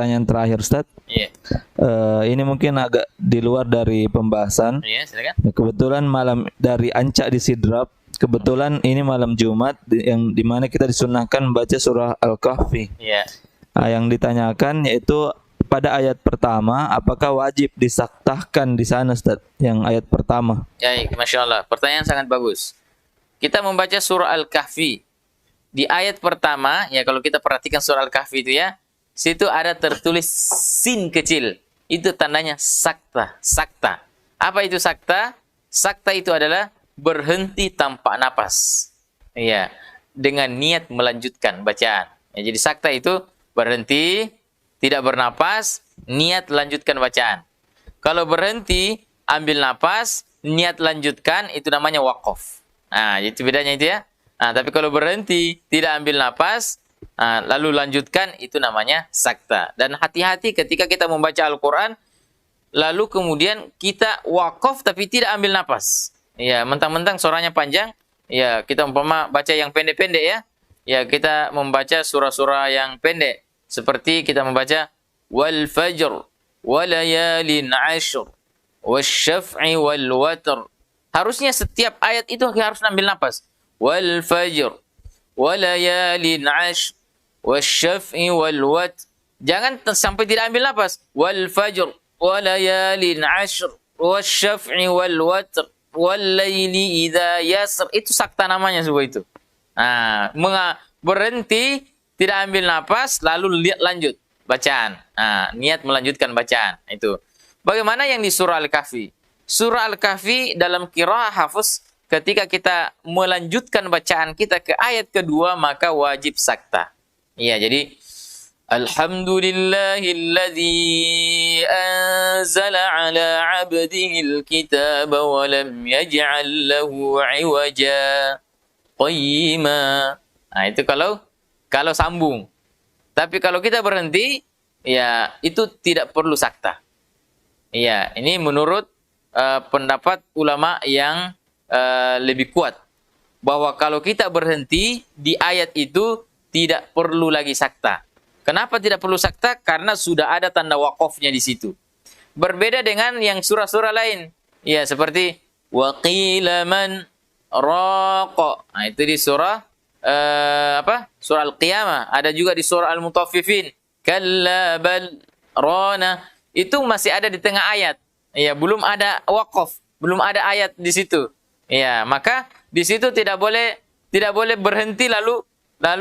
pertanyaan terakhir, Ustaz. Iya. Ini mungkin agak di luar dari pembahasan. Iya, silakan. Kebetulan malam dari Ancak di Sidrap, kebetulan ini malam Jumat yang dimana kita disunahkan membaca surah Al-Kahfi. Iya. Yang ditanyakan yaitu pada ayat pertama, apakah wajib disaktahkan di sana, Ustaz? Yang ayat pertama. Ya, Masya Allah. Pertanyaan sangat bagus. Kita membaca surah Al-Kahfi. Di ayat pertama, ya kalau kita perhatikan surah Al-Kahfi itu ya, situ ada tertulis sin kecil. Itu tandanya sakta. Sakta. Apa itu sakta? Sakta itu adalah berhenti tanpa napas. Iya, dengan niat melanjutkan bacaan. Ya, jadi sakta itu berhenti, tidak bernapas, niat lanjutkan bacaan. Kalau berhenti, ambil napas, niat lanjutkan, itu namanya waqaf. Nah, itu bedanya itu ya. Nah, tapi kalau berhenti, tidak ambil napas, lalu lanjutkan, itu namanya sakta. Dan hati-hati ketika kita membaca Al-Quran, lalu kemudian kita waqaf tapi tidak ambil napas. Ya, mentang-mentang suaranya panjang, ya kita umpama baca yang pendek-pendek ya. Ya, kita membaca surah-surah yang pendek. Seperti kita membaca wal fajr walayalin ashr wasyaf'i wal watr. Harusnya setiap ayat itu harus ambil napas. Wal fajr walayalin ashr wasyaf'i wal watr. Jangan sampai tidak ambil napas. Wal fajr walayalin ashr wasyaf'i wal watr wal laili idza yasr. Itu sakta namanya semua itu. Nah, berhenti, tidak ambil napas, lalu lanjut bacaan. Nah, niat melanjutkan bacaan. Itu. Bagaimana yang di surah Al-Kahfi? Surah Al-Kahfi dalam qiraah Hafs, ketika kita melanjutkan bacaan kita ke ayat kedua, maka wajib sakta. Iya, jadi Alhamdulillahilladzi anzala ala 'abdihil kitaba wa lam yaj'al lahu 'iwaja qayyima. Nah, itu kalau sambung. Tapi kalau kita berhenti, ya itu tidak perlu sakta. Iya, ini menurut pendapat ulama yang lebih kuat. Bahwa kalau kita berhenti di ayat itu tidak perlu lagi sakta. Kenapa tidak perlu sakta? Karena sudah ada tanda wakofnya di situ. Berbeda dengan yang surah-surah lain. Ya, seperti waqila man raqa. Nah, itu di surah surah Al-Qiyamah. Ada juga di surah Al-Mutaffifin. Kalla bal rana. Itu masih ada di tengah ayat. Ya, belum ada waqaf, belum ada ayat di situ. Ya, maka di situ tidak boleh berhenti lalu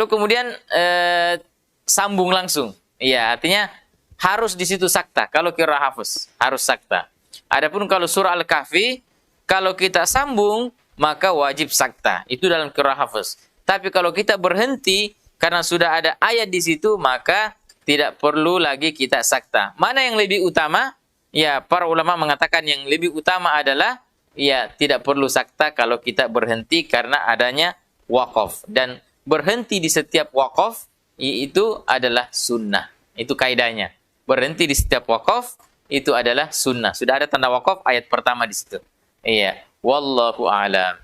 kemudian sambung langsung. Ya, artinya harus di situ sakta. Kalau qiraah Hafs harus sakta. Adapun kalau surah Al-Kahfi, kalau kita sambung maka wajib sakta. Itu dalam qiraah Hafs. Tapi kalau kita berhenti karena sudah ada ayat di situ, maka tidak perlu lagi kita sakta. Mana yang lebih utama? Ya, para ulama mengatakan yang lebih utama adalah ya tidak perlu sakta kalau kita berhenti karena adanya waqaf. Dan berhenti di setiap waqaf itu adalah sunnah. Itu kaidahnya. Berhenti di setiap waqaf itu adalah sunnah. Sudah ada tanda waqaf ayat pertama di situ. Iya, wallahu a'lam.